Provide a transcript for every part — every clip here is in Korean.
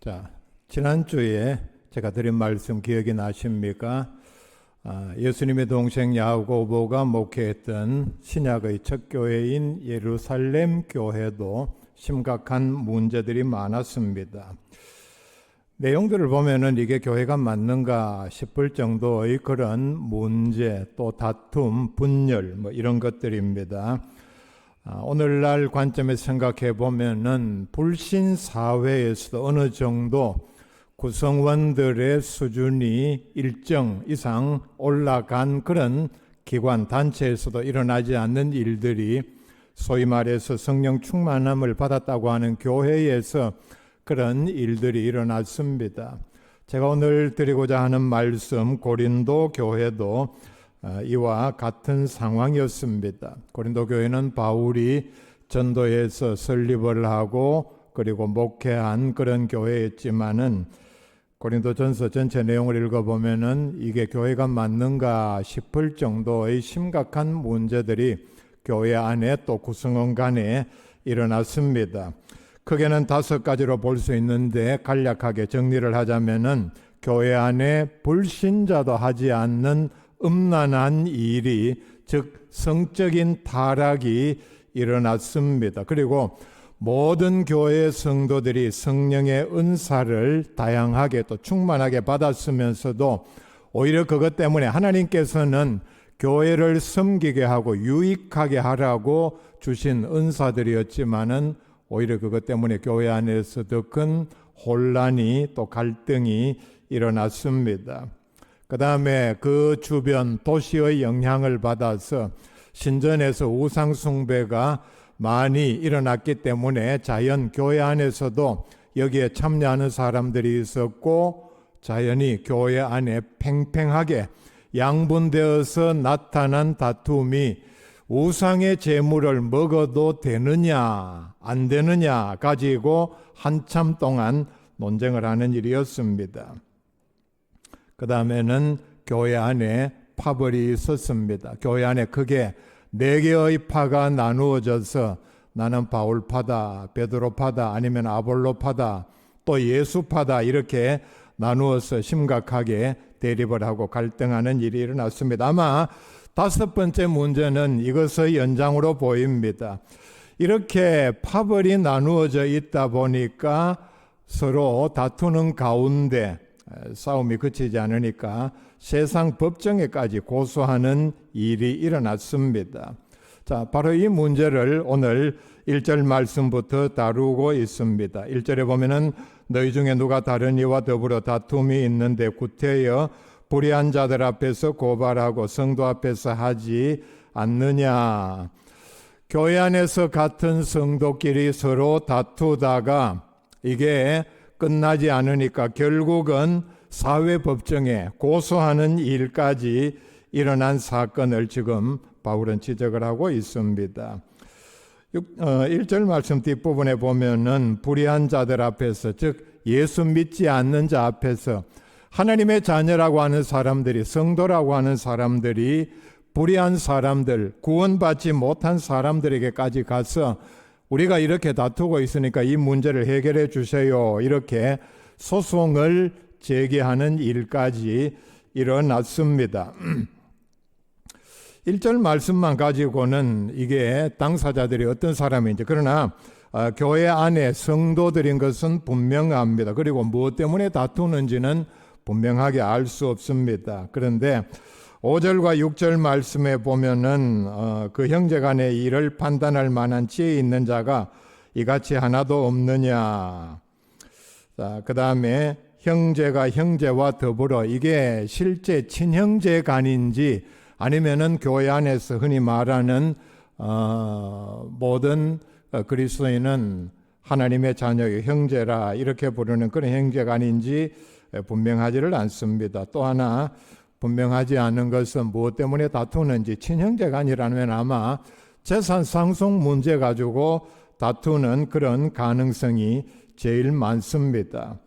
자, 지난주에 제가 드린 말씀 기억이 나십니까? 예수님의 동생 야고보가 목회했던 신약의 첫 교회인 예루살렘 교회도 심각한 문제들이 많았습니다. 내용들을 보면은 이게 교회가 맞는가 싶을 정도의 그런 문제, 또 다툼, 분열 이런 것들입니다. 오늘날 관점에서 생각해 보면은 불신 사회에서도 어느 정도 구성원들의 수준이 일정 이상 올라간 그런 기관, 단체에서도 일어나지 않는 일들이 소위 말해서 성령 충만함을 받았다고 하는 교회에서 그런 일들이 일어났습니다. 제가 오늘 드리고자 하는 말씀, 고린도 교회도 이와 같은 상황이었습니다. 고린도 교회는 바울이 전도해서 설립을 하고 그리고 목회한 그런 교회였지만은 고린도전서 전체 내용을 읽어보면은 이게 교회가 맞는가 싶을 정도의 심각한 문제들이 교회 안에 또 구성원 간에 일어났습니다. 크게는 5가지로 볼 수 있는데 간략하게 정리를 하자면은 교회 안에 불신자도 하지 않는 음란한 일이, 즉 성적인 타락이 일어났습니다. 그리고 모든 교회 성도들이 성령의 은사를 다양하게 또 충만하게 받았으면서도 오히려 그것 때문에 하나님께서는 교회를 섬기게 하고 유익하게 하라고 주신 은사들이었지만은 오히려 그것 때문에 교회 안에서 더 큰 혼란이 또 갈등이 일어났습니다. 그 다음에 그 주변 도시의 영향을 받아서 신전에서 우상 숭배가 많이 일어났기 때문에 자연 교회 안에서도 여기에 참여하는 사람들이 있었고 자연히 교회 안에 팽팽하게 양분되어서 나타난 다툼이 우상의 제물을 먹어도 되느냐 안 되느냐 가지고 한참 동안 논쟁을 하는 일이었습니다. 그 다음에는 교회 안에 파벌이 있었습니다. 교회 안에 크게 4개의 파가 나누어져서 나는 바울파다, 베드로파다, 아니면 아볼로파다, 또 예수파다 이렇게 나누어서 심각하게 대립을 하고 갈등하는 일이 일어났습니다. 아마 5번째 문제는 이것의 연장으로 보입니다. 이렇게 파벌이 나누어져 있다 보니까 서로 다투는 가운데 싸움이 그치지 않으니까 세상 법정에까지 고소하는 일이 일어났습니다. 자, 바로 이 문제를 오늘 1절 말씀부터 다루고 있습니다. 1절에 보면은 너희 중에 누가 다른 이와 더불어 다툼이 있는데 구태여 불의한 자들 앞에서 고발하고 성도 앞에서 하지 않느냐. 교회 안에서 같은 성도끼리 서로 다투다가 이게 끝나지 않으니까 결국은 사회법정에 고소하는 일까지 일어난 사건을 지금 바울은 지적을 하고 있습니다. 1절 말씀 뒷부분에 보면은 불의한 자들 앞에서, 즉 예수 믿지 않는 자 앞에서 하나님의 자녀라고 하는 사람들이, 성도라고 하는 사람들이 불의한 사람들, 구원받지 못한 사람들에게까지 가서 우리가 이렇게 다투고 있으니까 이 문제를 해결해 주세요, 이렇게 소송을 제기하는 일까지 일어났습니다. 1절 말씀만 가지고는 이게 당사자들이 어떤 사람인지, 그러나 교회 안에 성도들인 것은 분명합니다. 그리고 무엇 때문에 다투는지는 분명하게 알 수 없습니다. 그런데 5절과 6절 말씀에 보면은 그 형제 간의 일을 판단할 만한 지혜 있는 자가 이같이 하나도 없느냐. 자, 그 다음에 형제가 형제와 더불어, 이게 실제 친형제 간인지 아니면은 교회 안에서 흔히 말하는 모든 그리스도인은 하나님의 자녀의 형제라 이렇게 부르는 그런 형제 간인지 분명하지를 않습니다. 또 하나 분명하지 않은 것은 무엇 때문에 다투는지, 친형제 간이라면 아마 재산 상속 문제 가지고 다투는 그런 가능성이 제일 많습니다.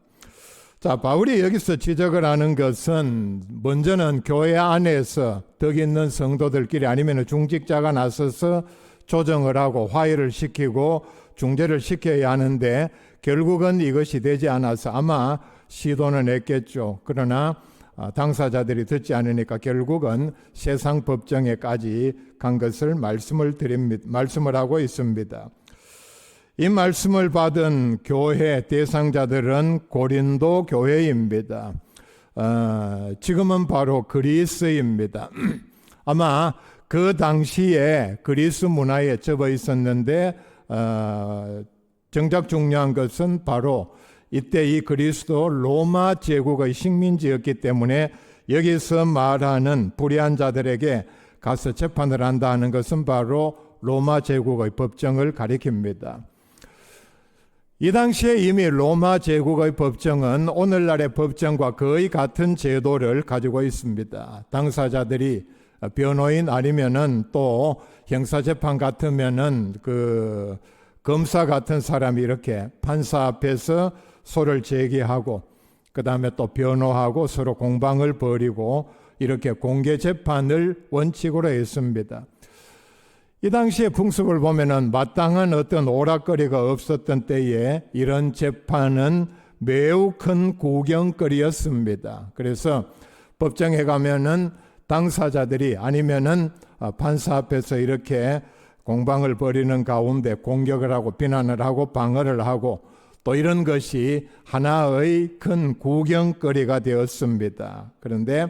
자, 바울이 여기서 지적을 하는 것은 먼저는 교회 안에서 덕 있는 성도들끼리 아니면 중직자가 나서서 조정을 하고 화해를 시키고 중재를 시켜야 하는데 결국은 이것이 되지 않아서 아마 시도는 했겠죠. 그러나 당사자들이 듣지 않으니까 결국은 세상 법정에까지 간 것을 말씀을 하고 있습니다. 이 말씀을 받은 교회 대상자들은 고린도 교회입니다. 지금은 바로 그리스입니다. 아마 그 당시에 그리스 문화에 접어 있었는데 정작 중요한 것은 바로 이때 이 그리스도 로마 제국의 식민지였기 때문에 여기서 말하는 불의한 자들에게 가서 재판을 한다 하는 것은 바로 로마 제국의 법정을 가리킵니다. 이 당시에 이미 로마 제국의 법정은 오늘날의 법정과 거의 같은 제도를 가지고 있습니다. 당사자들이 변호인 아니면은 또 형사재판 같으면은 그 검사 같은 사람이 이렇게 판사 앞에서 소를 제기하고 그 다음에 또 변호하고 서로 공방을 벌이고 이렇게 공개 재판을 원칙으로 했습니다. 이 당시의 풍습을 보면은 마땅한 어떤 오락거리가 없었던 때에 이런 재판은 매우 큰 구경거리였습니다. 그래서 법정에 가면은 당사자들이 아니면은 판사 앞에서 이렇게 공방을 벌이는 가운데 공격을 하고 비난을 하고 방어를 하고 또 이런 것이 하나의 큰 구경거리가 되었습니다. 그런데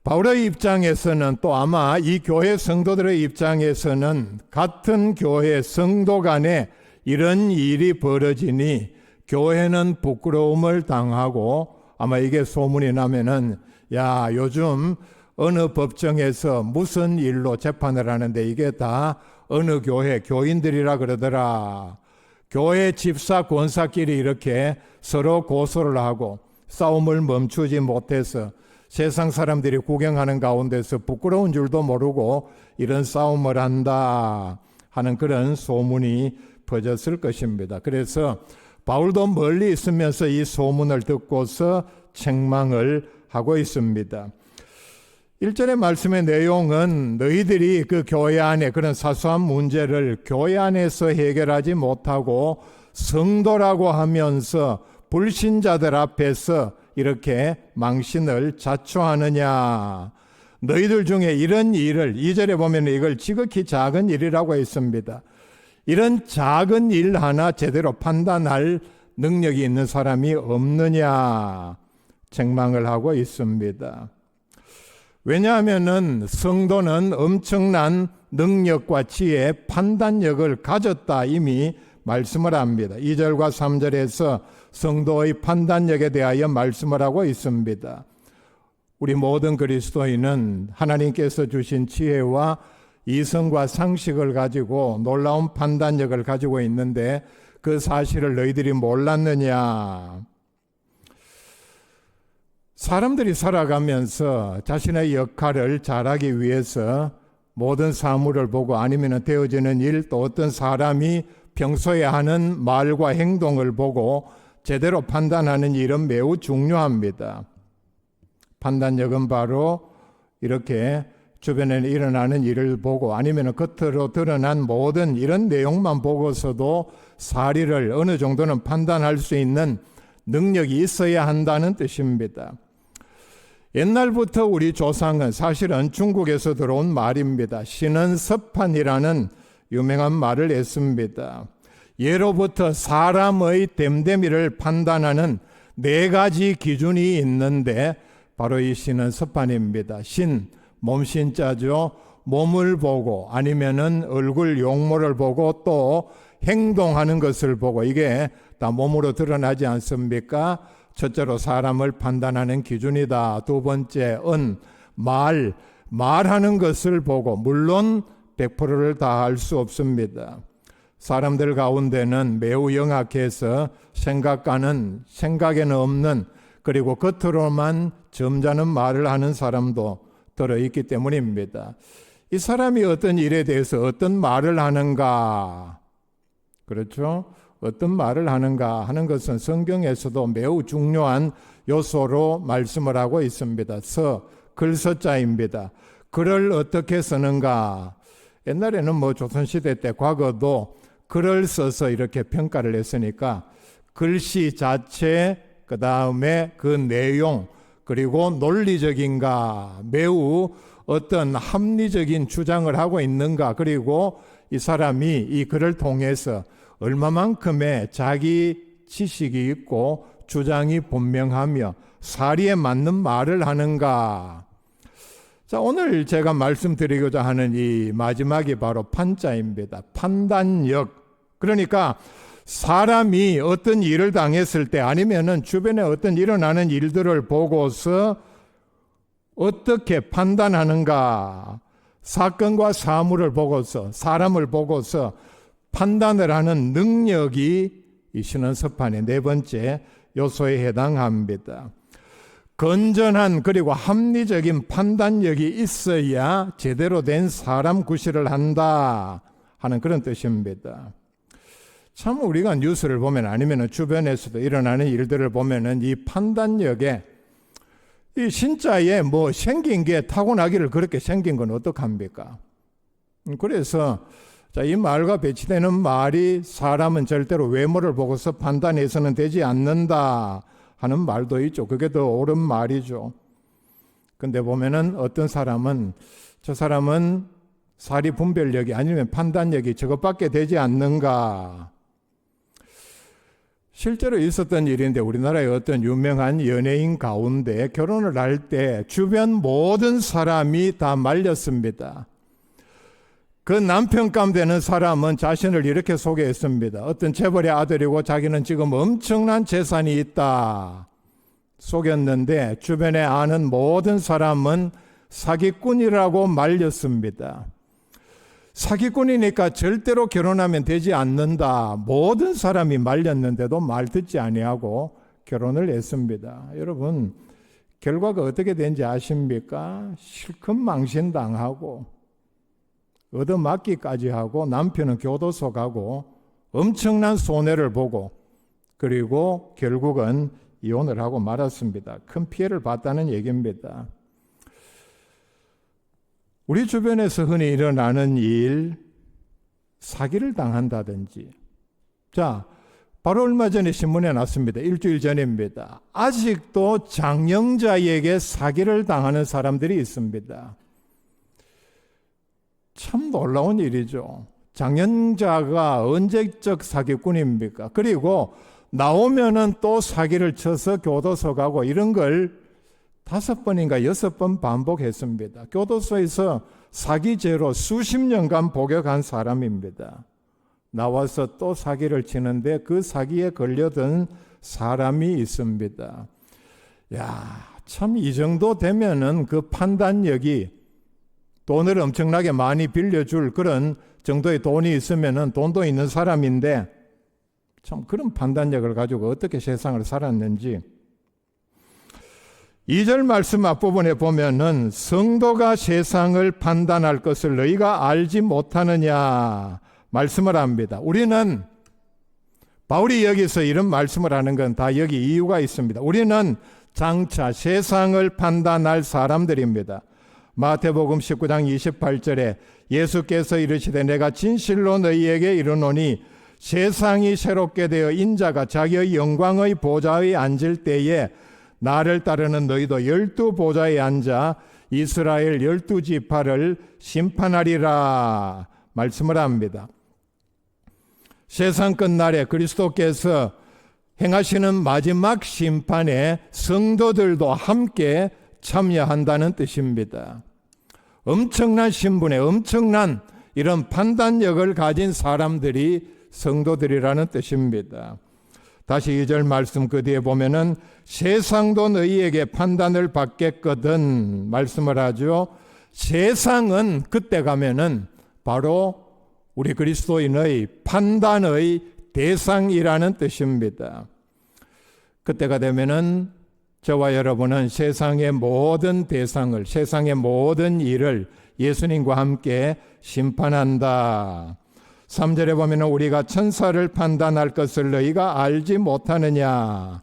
바울의 입장에서는 또 아마 이 교회 성도들의 입장에서는 같은 교회 성도 간에 이런 일이 벌어지니 교회는 부끄러움을 당하고 아마 이게 소문이 나면은 야 요즘 어느 법정에서 무슨 일로 재판을 하는데 이게 다 어느 교회 교인들이라 그러더라. 교회 집사 권사끼리 이렇게 서로 고소를 하고 싸움을 멈추지 못해서 세상 사람들이 구경하는 가운데서 부끄러운 줄도 모르고 이런 싸움을 한다 하는 그런 소문이 퍼졌을 것입니다. 그래서 바울도 멀리 있으면서 이 소문을 듣고서 책망을 하고 있습니다. 1절의 말씀의 내용은 너희들이 그 교회 안에 그런 사소한 문제를 교회 안에서 해결하지 못하고 성도라고 하면서 불신자들 앞에서 이렇게 망신을 자초하느냐. 너희들 중에 이런 일을 2절에 보면 이걸 지극히 작은 일이라고 했습니다. 이런 작은 일 하나 제대로 판단할 능력이 있는 사람이 없느냐 책망을 하고 있습니다. 왜냐하면은 성도는 엄청난 능력과 지혜, 판단력을 가졌다 이미 말씀을 합니다. 2절과 3절에서 성도의 판단력에 대하여 말씀을 하고 있습니다. 우리 모든 그리스도인은 하나님께서 주신 지혜와 이성과 상식을 가지고 놀라운 판단력을 가지고 있는데 그 사실을 너희들이 몰랐느냐. 사람들이 살아가면서 자신의 역할을 잘하기 위해서 모든 사물을 보고 아니면 되어지는 일 또 어떤 사람이 평소에 하는 말과 행동을 보고 제대로 판단하는 일은 매우 중요합니다. 판단력은 바로 이렇게 주변에 일어나는 일을 보고 아니면 겉으로 드러난 모든 이런 내용만 보고서도 사리를 어느 정도는 판단할 수 있는 능력이 있어야 한다는 뜻입니다. 옛날부터 우리 조상은 사실은 중국에서 들어온 말입니다. 신은섭판이라는 유명한 말을 했습니다. 예로부터 사람의 됨됨이를 판단하는 4가지 기준이 있는데 바로 이 신은섭판입니다. 신, 몸신자죠. 몸을 보고 아니면은 얼굴 용모를 보고 또 행동하는 것을 보고 이게 다 몸으로 드러나지 않습니까? 첫째로 사람을 판단하는 기준이다. 두 번째 말하는 것을 보고 물론 100%를 다 할 수 없습니다. 사람들 가운데는 매우 영악해서 생각에는 없는 그리고 겉으로만 점잖은 말을 하는 사람도 들어있기 때문입니다. 이 사람이 어떤 일에 대해서 어떤 말을 하는가, 그렇죠? 어떤 말을 하는가 하는 것은 성경에서도 매우 중요한 요소로 말씀을 하고 있습니다. 글서자입니다. 글을 어떻게 쓰는가. 옛날에는 조선시대 때 과거도 글을 써서 이렇게 평가를 했으니까 글씨 자체, 그 다음에 그 내용, 그리고 논리적인가, 매우 어떤 합리적인 주장을 하고 있는가, 그리고 이 사람이 이 글을 통해서 얼마만큼의 자기 지식이 있고 주장이 분명하며 사리에 맞는 말을 하는가. 자, 오늘 제가 말씀드리고자 하는 이 마지막이 바로 판자입니다. 판단력. 그러니까 사람이 어떤 일을 당했을 때 아니면은 주변에 어떤 일어나는 일들을 보고서 어떻게 판단하는가. 사건과 사물을 보고서, 사람을 보고서 판단을 하는 능력이 이 신앙서판의 네 번째 요소에 해당합니다. 건전한 그리고 합리적인 판단력이 있어야 제대로 된 사람 구실을 한다 하는 그런 뜻입니다. 참 우리가 뉴스를 보면 아니면 주변에서도 일어나는 일들을 보면은 이 판단력에 이 신자에 뭐 생긴 게 타고나기를 그렇게 생긴 건 어떡합니까? 그래서 이 말과 배치되는 말이 사람은 절대로 외모를 보고서 판단해서는 되지 않는다 하는 말도 있죠. 그게 더 옳은 말이죠. 근데 보면은 어떤 사람은 저 사람은 사리 분별력이 아니면 판단력이 저것밖에 되지 않는가. 실제로 있었던 일인데 우리나라의 어떤 유명한 연예인 가운데 결혼을 할 때 주변 모든 사람이 다 말렸습니다. 그 남편감 되는 사람은 자신을 이렇게 소개했습니다. 어떤 재벌의 아들이고 자기는 지금 엄청난 재산이 있다 속였는데 주변에 아는 모든 사람은 사기꾼이라고 말렸습니다. 사기꾼이니까 절대로 결혼하면 되지 않는다. 모든 사람이 말렸는데도 말 듣지 아니하고 결혼을 했습니다. 여러분, 결과가 어떻게 된지 아십니까? 실컷 망신당하고 얻어맞기까지 하고 남편은 교도소 가고 엄청난 손해를 보고 그리고 결국은 이혼을 하고 말았습니다. 큰 피해를 봤다는 얘기입니다. 우리 주변에서 흔히 일어나는 일, 사기를 당한다든지. 자, 바로 얼마 전에 신문에 났습니다. 일주일 전입니다. 아직도 장영자에게 사기를 당하는 사람들이 있습니다. 참 놀라운 일이죠. 장영자가 언제적 사기꾼입니까? 그리고 나오면은 또 사기를 쳐서 교도소 가고 이런 걸 5번인가 6번 반복했습니다. 교도소에서 사기죄로 수십 년간 복역한 사람입니다. 나와서 또 사기를 치는데 그 사기에 걸려든 사람이 있습니다. 야, 참 이 정도 되면은 그 판단력이 돈을 엄청나게 많이 빌려줄 그런 정도의 돈이 있으면은 돈도 있는 사람인데 참 그런 판단력을 가지고 어떻게 세상을 살았는지 2절 말씀 앞부분에 보면은 성도가 세상을 판단할 것을 너희가 알지 못하느냐 말씀을 합니다. 우리는 바울이 여기서 이런 말씀을 하는 건 다 여기 이유가 있습니다. 우리는 장차 세상을 판단할 사람들입니다. 마태복음 19장 28절에 예수께서 이르시되 내가 진실로 너희에게 이르노니 세상이 새롭게 되어 인자가 자기의 영광의 보좌에 앉을 때에 나를 따르는 너희도 12보좌에 앉아 이스라엘 12지파를 심판하리라 말씀을 합니다. 세상 끝날에 그리스도께서 행하시는 마지막 심판에 성도들도 함께 참여한다는 뜻입니다. 엄청난 신분에 엄청난 이런 판단력을 가진 사람들이 성도들이라는 뜻입니다. 다시 2절 말씀 그 뒤에 보면은 세상도 너희에게 판단을 받겠거든 말씀을 하죠. 세상은 그때 가면은 바로 우리 그리스도인의 판단의 대상이라는 뜻입니다. 그때가 되면은 저와 여러분은 세상의 모든 대상을, 세상의 모든 일을 예수님과 함께 심판한다. 3절에 보면 우리가 천사를 판단할 것을 너희가 알지 못하느냐.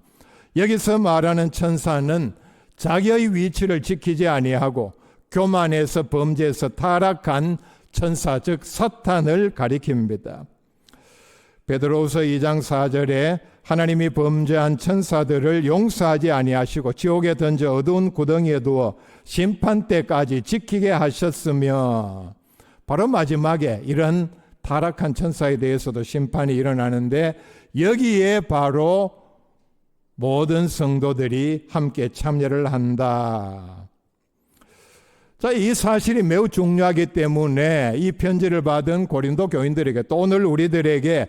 여기서 말하는 천사는 자기의 위치를 지키지 아니하고 교만해서 범죄해서 타락한 천사, 즉 사탄을 가리킵니다. 베드로후서 2장 4절에 하나님이 범죄한 천사들을 용서하지 아니하시고 지옥에 던져 어두운 구덩이에 두어 심판 때까지 지키게 하셨으며, 바로 마지막에 이런 타락한 천사에 대해서도 심판이 일어나는데 여기에 바로 모든 성도들이 함께 참여를 한다. 자, 이 사실이 매우 중요하기 때문에 이 편지를 받은 고린도 교인들에게 또 오늘 우리들에게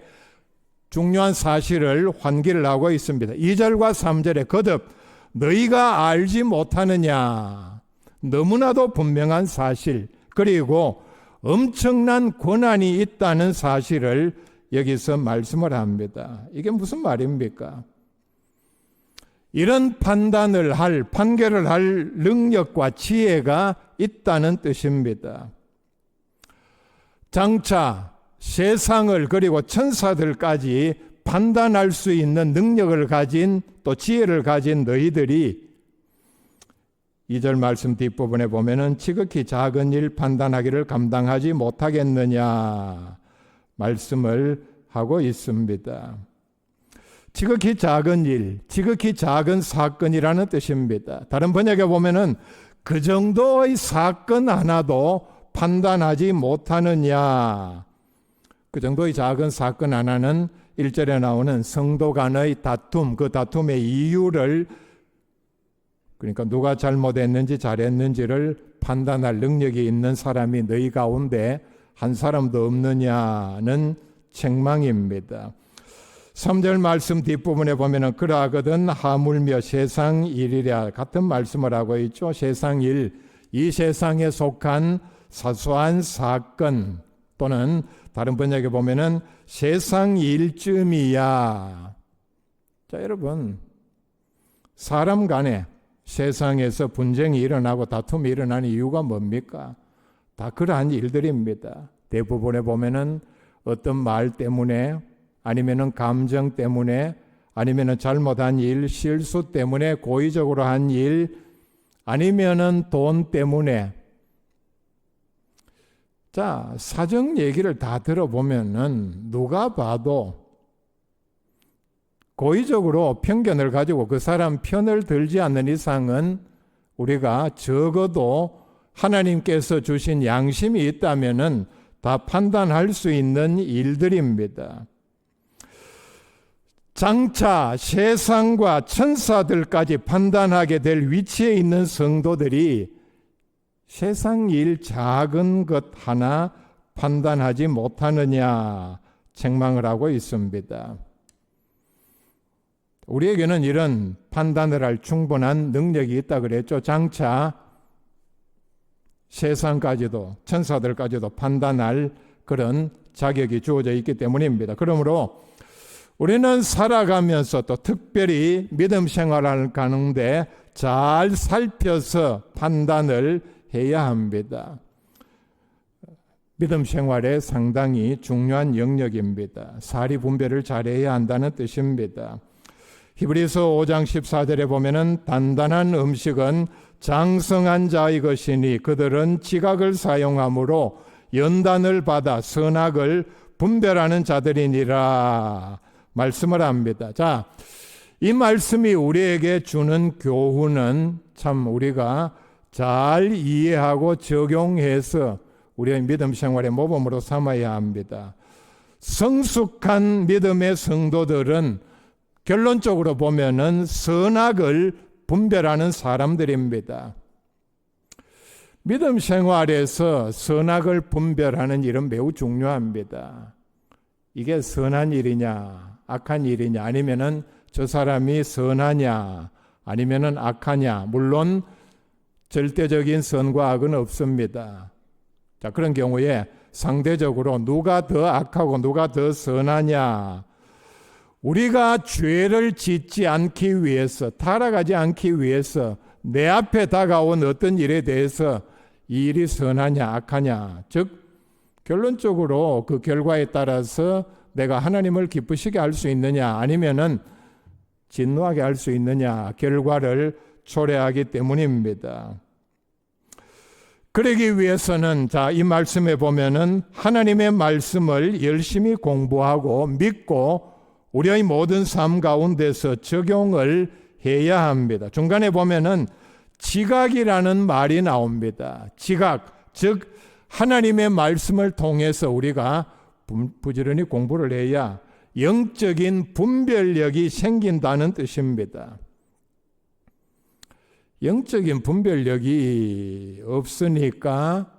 중요한 사실을 환기를 하고 있습니다. 2절과 3절에 거듭 너희가 알지 못하느냐, 너무나도 분명한 사실, 그리고 엄청난 권한이 있다는 사실을 여기서 말씀을 합니다. 이게 무슨 말입니까? 이런 판단을 할, 판결을 할 능력과 지혜가 있다는 뜻입니다. 장차 세상을 그리고 천사들까지 판단할 수 있는 능력을 가진, 또 지혜를 가진 너희들이 2절 말씀 뒷부분에 보면은 지극히 작은 일 판단하기를 감당하지 못하겠느냐 말씀을 하고 있습니다. 지극히 작은 일, 지극히 작은 사건이라는 뜻입니다. 다른 번역에 보면은 그 정도의 사건 하나도 판단하지 못하느냐. 그 정도의 작은 사건 하나는 1절에 나오는 성도 간의 다툼, 그 다툼의 이유를, 그러니까 누가 잘못했는지 잘했는지를 판단할 능력이 있는 사람이 너희 가운데 한 사람도 없느냐는 책망입니다. 3절 말씀 뒷부분에 보면은 그러하거든 하물며 세상 일이랴 같은 말씀을 하고 있죠. 세상 일, 이 세상에 속한 사소한 사건, 또는 다른 번역에 보면은 세상 일쯤이야. 자, 여러분, 사람 간에 세상에서 분쟁이 일어나고 다툼이 일어나는 이유가 뭡니까? 다 그러한 일들입니다. 대부분에 보면은 어떤 말 때문에, 아니면은 감정 때문에, 아니면은 잘못한 일, 실수 때문에, 고의적으로 한 일, 아니면은 돈 때문에. 자, 사정 얘기를 다 들어보면은 누가 봐도 고의적으로 편견을 가지고 그 사람 편을 들지 않는 이상은 우리가 적어도 하나님께서 주신 양심이 있다면은 다 판단할 수 있는 일들입니다. 장차 세상과 천사들까지 판단하게 될 위치에 있는 성도들이 세상 일 작은 것 하나 판단하지 못하느냐 책망을 하고 있습니다. 우리에게는 이런 판단을 할 충분한 능력이 있다 그랬죠. 장차 세상까지도 천사들까지도 판단할 그런 자격이 주어져 있기 때문입니다. 그러므로 우리는 살아가면서 또 특별히 믿음 생활을 가는데 잘 살펴서 판단을 해야 합니다. 믿음 생활에 상당히 중요한 영역입니다. 사리 분별을 잘해야 한다는 뜻입니다. 히브리서 5장 14절에 보면은 단단한 음식은 장성한 자의 것이니 그들은 지각을 사용함으로 연단을 받아 선악을 분별하는 자들이니라 말씀을 합니다. 자, 이 말씀이 우리에게 주는 교훈은 참 우리가 잘 이해하고 적용해서 우리의 믿음 생활의 모범으로 삼아야 합니다. 성숙한 믿음의 성도들은 결론적으로 보면은 선악을 분별하는 사람들입니다. 믿음 생활에서 선악을 분별하는 일은 매우 중요합니다. 이게 선한 일이냐, 악한 일이냐, 아니면은 저 사람이 선하냐, 아니면은 악하냐. 물론 절대적인 선과 악은 없습니다. 자, 그런 경우에 상대적으로 누가 더 악하고 누가 더 선하냐. 우리가 죄를 짓지 않기 위해서, 타락하지 않기 위해서 내 앞에 다가온 어떤 일에 대해서 이 일이 선하냐 악하냐, 즉 결론적으로 그 결과에 따라서 내가 하나님을 기쁘시게 할 수 있느냐 아니면은 진노하게 할 수 있느냐 결과를 초래하기 때문입니다. 그러기 위해서는 이 말씀에 보면은 하나님의 말씀을 열심히 공부하고 믿고 우리의 모든 삶 가운데서 적용을 해야 합니다. 중간에 보면은 지각이라는 말이 나옵니다. 지각, 즉 하나님의 말씀을 통해서 우리가 부지런히 공부를 해야 영적인 분별력이 생긴다는 뜻입니다. 영적인 분별력이 없으니까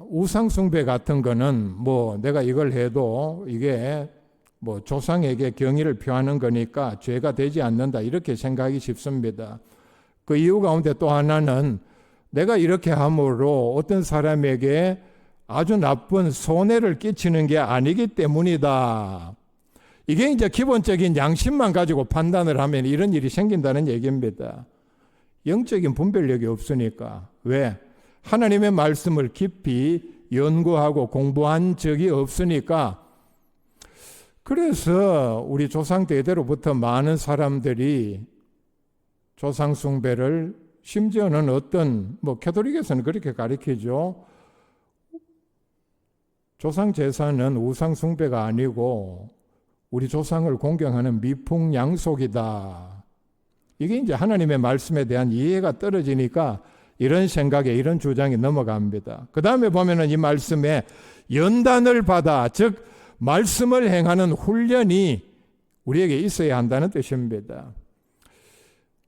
우상숭배 같은 거는 내가 이걸 해도 이게 조상에게 경의를 표하는 거니까 죄가 되지 않는다 이렇게 생각이 쉽습니다. 그 이유 가운데 또 하나는 내가 이렇게 함으로 어떤 사람에게 아주 나쁜 손해를 끼치는 게 아니기 때문이다. 이게 이제 기본적인 양심만 가지고 판단을 하면 이런 일이 생긴다는 얘기입니다. 영적인 분별력이 없으니까. 왜? 하나님의 말씀을 깊이 연구하고 공부한 적이 없으니까. 그래서 우리 조상 대대로부터 많은 사람들이 조상 숭배를 심지어는 어떤 캐톨릭에서는 그렇게 가르치죠. 조상 제사는 우상 숭배가 아니고 우리 조상을 공경하는 미풍양속이다. 이게 이제 하나님의 말씀에 대한 이해가 떨어지니까 이런 생각에 이런 주장이 넘어갑니다. 그 다음에 보면은 이 말씀에 연단을 받아, 즉 말씀을 행하는 훈련이 우리에게 있어야 한다는 뜻입니다.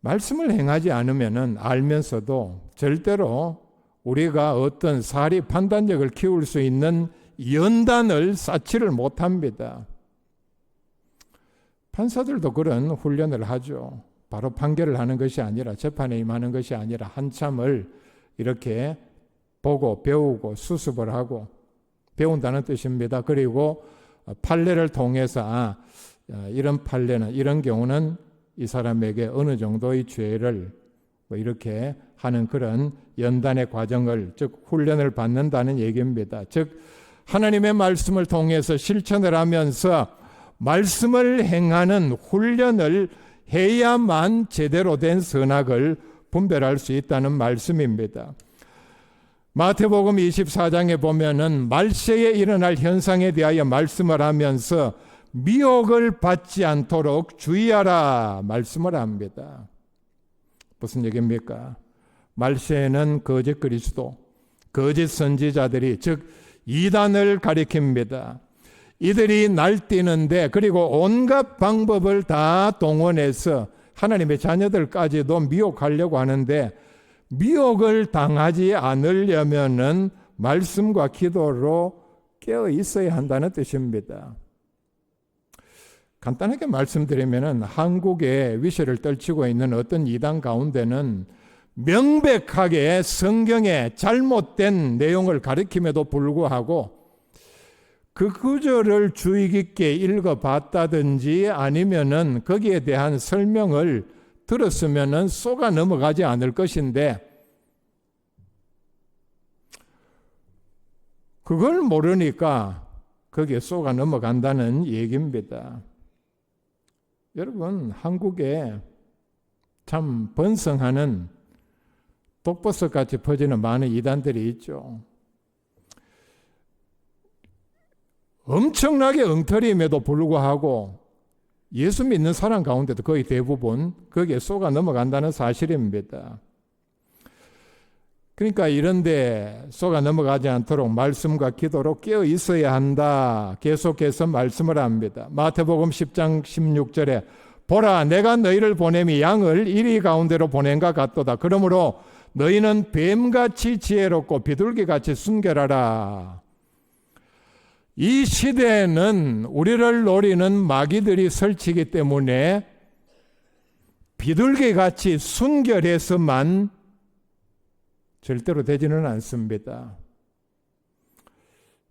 말씀을 행하지 않으면은 알면서도 절대로 우리가 어떤 사리 판단력을 키울 수 있는 연단을 쌓지를 못합니다. 판사들도 그런 훈련을 하죠. 바로 판결을 하는 것이 아니라, 재판에 임하는 것이 아니라 한참을 이렇게 보고 배우고 수습을 하고 배운다는 뜻입니다. 그리고 판례를 통해서 이런 판례는, 이런 경우는 이 사람에게 어느 정도의 죄를 이렇게 하는 그런 연단의 과정을, 즉 훈련을 받는다는 얘기입니다. 즉 하나님의 말씀을 통해서 실천을 하면서 말씀을 행하는 훈련을 해야만 제대로 된 선악을 분별할 수 있다는 말씀입니다. 마태복음 24장에 보면은 말세에 일어날 현상에 대하여 말씀을 하면서 미혹을 받지 않도록 주의하라 말씀을 합니다. 무슨 얘기입니까? 말세에는 거짓 그리스도, 거짓 선지자들이, 즉 이단을 가리킵니다. 이들이 날뛰는데, 그리고 온갖 방법을 다 동원해서 하나님의 자녀들까지도 미혹하려고 하는데, 미혹을 당하지 않으려면은 말씀과 기도로 깨어 있어야 한다는 뜻입니다. 간단하게 말씀드리면은 한국에 위세를 떨치고 있는 어떤 이단 가운데는 명백하게 성경에 잘못된 내용을 가리킴에도 불구하고 그 구절을 주의 깊게 읽어봤다든지 아니면은 거기에 대한 설명을 들었으면은 쏘가 넘어가지 않을 것인데, 그걸 모르니까 거기에 쏘가 넘어간다는 얘기입니다. 여러분, 한국에 참 번성하는 독버섯같이 퍼지는 많은 이단들이 있죠. 엄청나게 엉터리임에도 불구하고 예수 믿는 사람 가운데도 거의 대부분 거기에 쏘가 넘어간다는 사실입니다. 그러니까 이런데 쏘가 넘어가지 않도록 말씀과 기도로 깨어 있어야 한다. 계속해서 말씀을 합니다. 마태복음 10장 16절에 보라, 내가 너희를 보냄이 양을 이리 가운데로 보낸과 같도다. 그러므로 너희는 뱀같이 지혜롭고 비둘기같이 순결하라. 이 시대에는 우리를 노리는 마귀들이 설치기 때문에 비둘기같이 순결해서만 절대로 되지는 않습니다.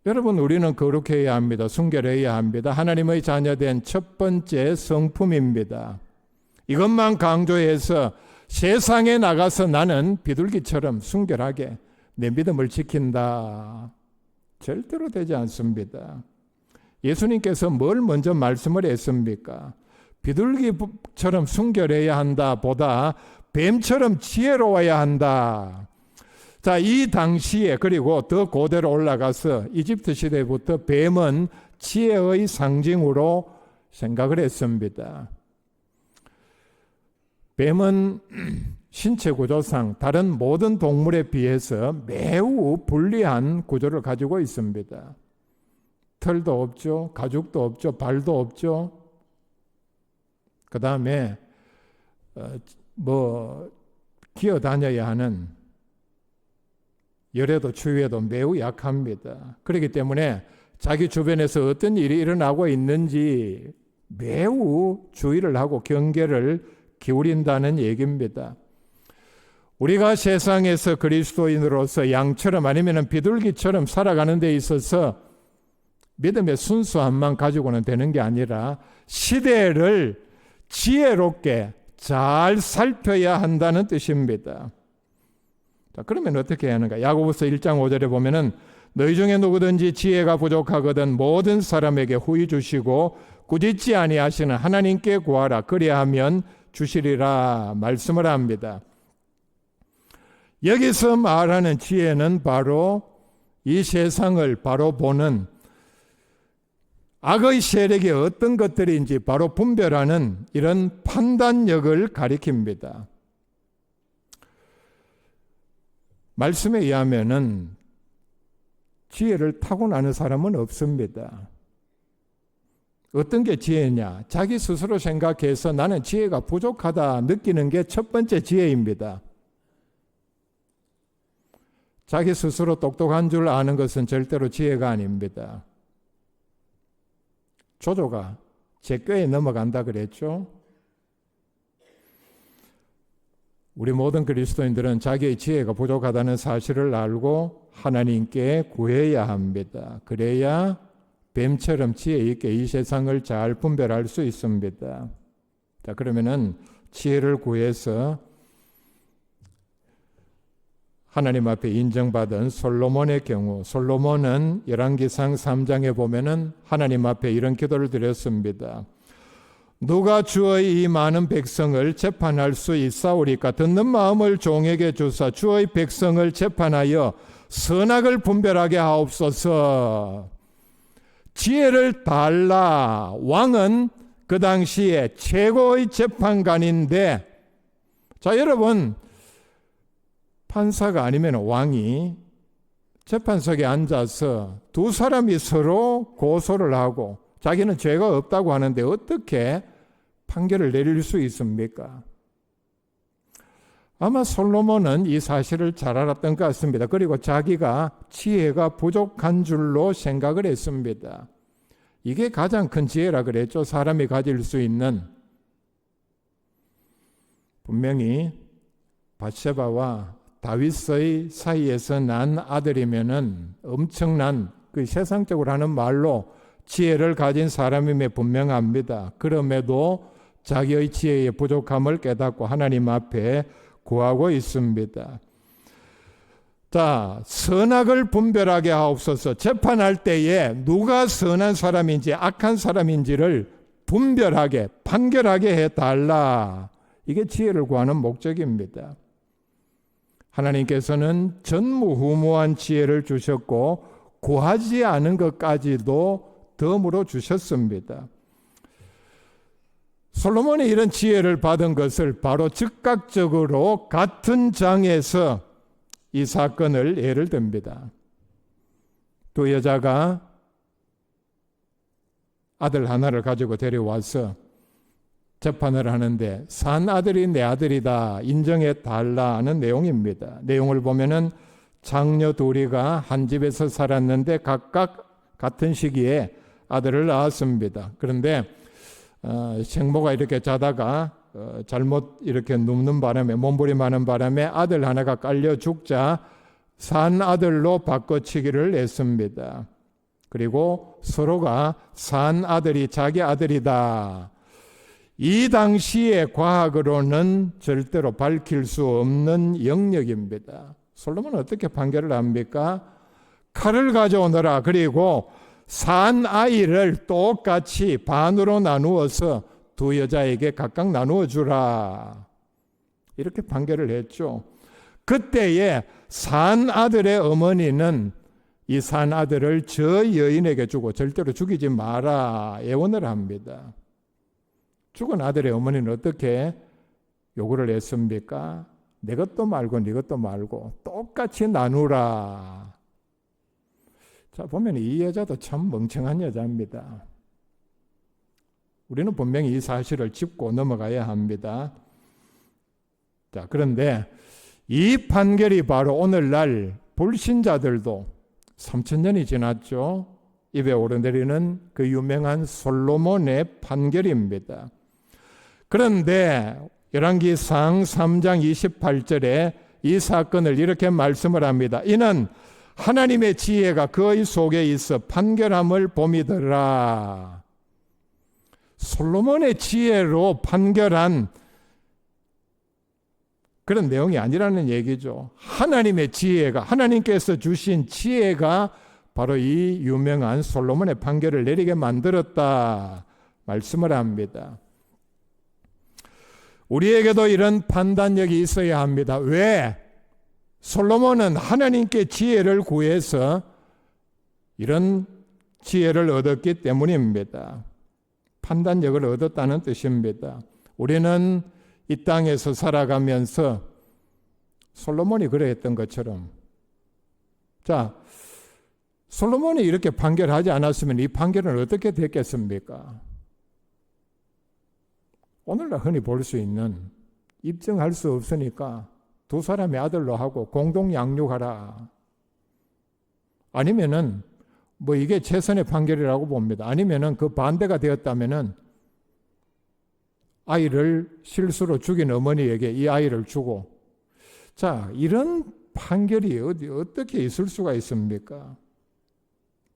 여러분, 우리는 거룩해야 합니다. 순결해야 합니다. 하나님의 자녀된 첫 번째 성품입니다. 이것만 강조해서 세상에 나가서 나는 비둘기처럼 순결하게 내 믿음을 지킨다, 절대로 되지 않습니다. 예수님께서 뭘 먼저 말씀을 했습니까? 비둘기처럼 순결해야 한다 보다 뱀처럼 지혜로워야 한다. 자, 이 당시에 그리고 더 고대로 올라가서 이집트 시대부터 뱀은 지혜의 상징으로 생각을 했습니다. 뱀은 신체 구조상 다른 모든 동물에 비해서 매우 불리한 구조를 가지고 있습니다. 털도 없죠, 가죽도 없죠, 발도 없죠. 그 다음에 기어 다녀야 하는 열에도 추위에도 매우 약합니다. 그렇기 때문에 자기 주변에서 어떤 일이 일어나고 있는지 매우 주의를 하고 경계를 기울인다는 얘기입니다. 우리가 세상에서 그리스도인으로서 양처럼 아니면 비둘기처럼 살아가는 데 있어서 믿음의 순수함만 가지고는 되는 게 아니라 시대를 지혜롭게 잘 살펴야 한다는 뜻입니다. 자, 그러면 어떻게 해야 하는가? 야고보서 1장 5절에 보면은 너희 중에 누구든지 지혜가 부족하거든 모든 사람에게 후히 주시고 꾸짖지 아니하시는 하나님께 구하라 그리하면 주시리라 말씀을 합니다. 여기서 말하는 지혜는 바로 이 세상을 바로 보는 악의 세력이 어떤 것들인지 바로 분별하는 이런 판단력을 가리킵니다. 말씀에 의하면은 지혜를 타고나는 사람은 없습니다. 어떤 게 지혜냐? 자기 스스로 생각해서 나는 지혜가 부족하다 느끼는 게 첫 번째 지혜입니다. 자기 스스로 똑똑한 줄 아는 것은 절대로 지혜가 아닙니다. 조조가 제 꾀에 넘어간다 그랬죠. 우리 모든 그리스도인들은 자기의 지혜가 부족하다는 사실을 알고 하나님께 구해야 합니다. 그래야 뱀처럼 지혜 있게 이 세상을 잘 분별할 수 있습니다. 자, 그러면은 지혜를 구해서 하나님 앞에 인정받은 솔로몬의 경우, 솔로몬은 열왕기상 3장에 보면은 하나님 앞에 이런 기도를 드렸습니다. 누가 주의 이 많은 백성을 재판할 수 있사오리까? 듣는 마음을 종에게 주사 주의 백성을 재판하여 선악을 분별하게 하옵소서. 지혜를 달라. 왕은 그 당시에 최고의 재판관인데, 자, 여러분, 판사가 아니면 왕이 재판석에 앉아서 두 사람이 서로 고소를 하고 자기는 죄가 없다고 하는데 어떻게 판결을 내릴 수 있습니까? 아마 솔로몬은 이 사실을 잘 알았던 것 같습니다. 그리고 자기가 지혜가 부족한 줄로 생각을 했습니다. 이게 가장 큰 지혜라 그랬죠. 사람이 가질 수 있는. 분명히 밧세바와 다윗의 사이에서 난 아들이면은 엄청난 그 세상적으로 하는 말로 지혜를 가진 사람임에 분명합니다. 그럼에도 자기의 지혜의 부족함을 깨닫고 하나님 앞에 구하고 있습니다. 자, 선악을 분별하게 하옵소서. 재판할 때에 누가 선한 사람인지 악한 사람인지를 분별하게 판결하게 해달라. 이게 지혜를 구하는 목적입니다. 하나님께서는 전무후무한 지혜를 주셨고 구하지 않은 것까지도 덤으로 주셨습니다. 솔로몬이 이런 지혜를 받은 것을 바로 즉각적으로 같은 장에서 이 사건을 예를 듭니다. 두 여자가 아들 하나를 가지고 데려와서 재판을 하는데 산 아들이 내 아들이다 인정해 달라는 내용입니다. 내용을 보면은 장녀 둘이가 한 집에서 살았는데 각각 같은 시기에 아들을 낳았습니다. 그런데 생모가 이렇게 자다가 잘못 이렇게 눕는 바람에 몸부림하는 바람에 아들 하나가 깔려 죽자 산 아들로 바꿔치기를 했습니다. 그리고 서로가 산 아들이 자기 아들이다. 이 당시의 과학으로는 절대로 밝힐 수 없는 영역입니다. 솔로몬은 어떻게 판결을 합니까? 칼을 가져오너라. 그리고 산 아이를 똑같이 반으로 나누어서 두 여자에게 각각 나누어 주라. 이렇게 판결을 했죠. 그때에 산 아들의 어머니는 이 산 아들을 저 여인에게 주고 절대로 죽이지 마라 예언을 합니다. 죽은 아들의 어머니는 어떻게 요구를 했습니까? 내 것도 말고 네 것도 말고 똑같이 나누라. 자, 보면 이 여자도 참 멍청한 여자입니다. 우리는 분명히 이 사실을 짚고 넘어가야 합니다. 자, 그런데 이 판결이 바로 오늘날 불신자들도 3000년이 지났죠. 입에 오르내리는 그 유명한 솔로몬의 판결입니다. 그런데 열왕기상 3장 28절에 이 사건을 이렇게 말씀을 합니다. 이는 하나님의 지혜가 그의 속에 있어 판결함을 봄이더라. 솔로몬의 지혜로 판결한 그런 내용이 아니라는 얘기죠. 하나님의 지혜가, 하나님께서 주신 지혜가 바로 이 유명한 솔로몬의 판결을 내리게 만들었다 말씀을 합니다. 우리에게도 이런 판단력이 있어야 합니다. 왜? 솔로몬은 하나님께 지혜를 구해서 이런 지혜를 얻었기 때문입니다. 판단력을 얻었다는 뜻입니다. 우리는 이 땅에서 살아가면서 솔로몬이 그러했던 것처럼, 자, 솔로몬이 이렇게 판결하지 않았으면 이 판결은 어떻게 됐겠습니까? 오늘날 흔히 볼 수 있는, 입증할 수 없으니까 두 사람의 아들로 하고 공동 양육하라. 아니면은 뭐 이게 최선의 판결이라고 봅니다. 아니면은 그 반대가 되었다면은 아이를 실수로 죽인 어머니에게 이 아이를 주고, 자, 이런 판결이 어떻게 있을 수가 있습니까?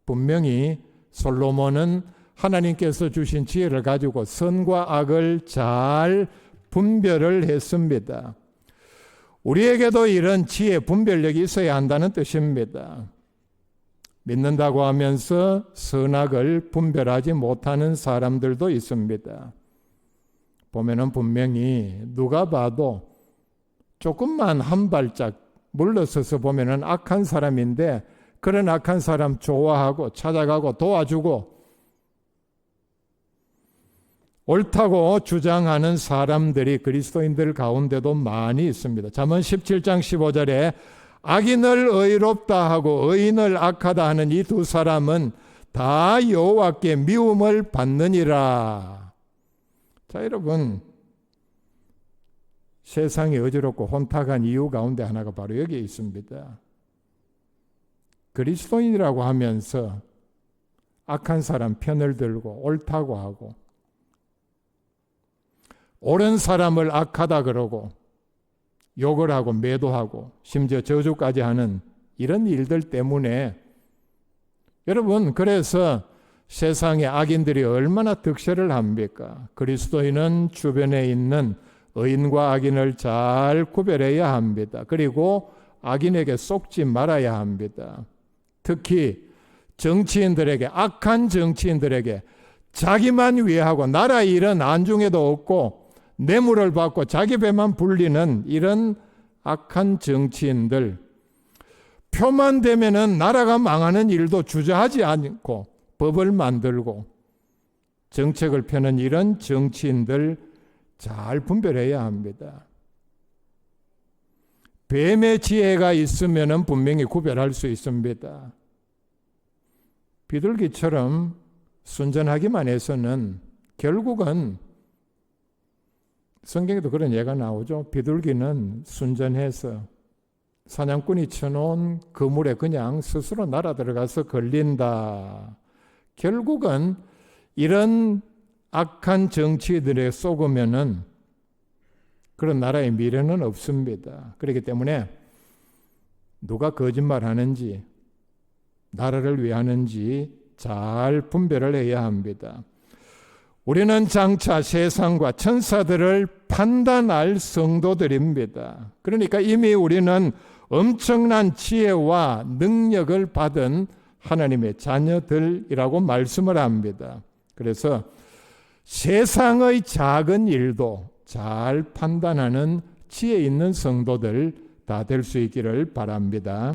분명히 솔로몬은 하나님께서 주신 지혜를 가지고 선과 악을 잘 분별을 했습니다. 우리에게도 이런 지혜 분별력이 있어야 한다는 뜻입니다. 믿는다고 하면서 선악을 분별하지 못하는 사람들도 있습니다. 보면은 분명히 누가 봐도 조금만 한 발짝 물러서서 보면은 악한 사람인데, 그런 악한 사람 좋아하고 찾아가고 도와주고 옳다고 주장하는 사람들이 그리스도인들 가운데도 많이 있습니다. 잠언 17장 15절에 악인을 의롭다 하고 의인을 악하다 하는 이 두 사람은 다 여호와께 미움을 받느니라. 자, 여러분, 세상이 어지럽고 혼탁한 이유 가운데 하나가 바로 여기에 있습니다. 그리스도인이라고 하면서 악한 사람 편을 들고 옳다고 하고, 옳은 사람을 악하다 그러고 욕을 하고 매도하고 심지어 저주까지 하는 이런 일들 때문에, 여러분, 그래서 세상의 악인들이 얼마나 득세를 합니까? 그리스도인은 주변에 있는 의인과 악인을 잘 구별해야 합니다. 그리고 악인에게 속지 말아야 합니다. 특히 정치인들에게, 악한 정치인들에게 자기만 위하고 나라 일은 안중에도 없고 뇌물을 받고 자기 배만 불리는 이런 악한 정치인들, 표만 되면은 나라가 망하는 일도 주저하지 않고 법을 만들고 정책을 펴는 이런 정치인들 잘 분별해야 합니다. 뱀의 지혜가 있으면은 분명히 구별할 수 있습니다. 비둘기처럼 순전하기만 해서는 결국은, 성경에도 그런 예가 나오죠. 비둘기는 순전해서 사냥꾼이 쳐놓은 그물에 그냥 스스로 날아 들어가서 걸린다. 결국은 이런 악한 정치들에 속으면은 그런 나라의 미래는 없습니다. 그렇기 때문에 누가 거짓말하는지 나라를 왜 하는지 잘 분별을 해야 합니다. 우리는 장차 세상과 천사들을 판단할 성도들입니다. 그러니까 이미 우리는 엄청난 지혜와 능력을 받은 하나님의 자녀들이라고 말씀을 합니다. 그래서 세상의 작은 일도 잘 판단하는 지혜 있는 성도들 다 될 수 있기를 바랍니다.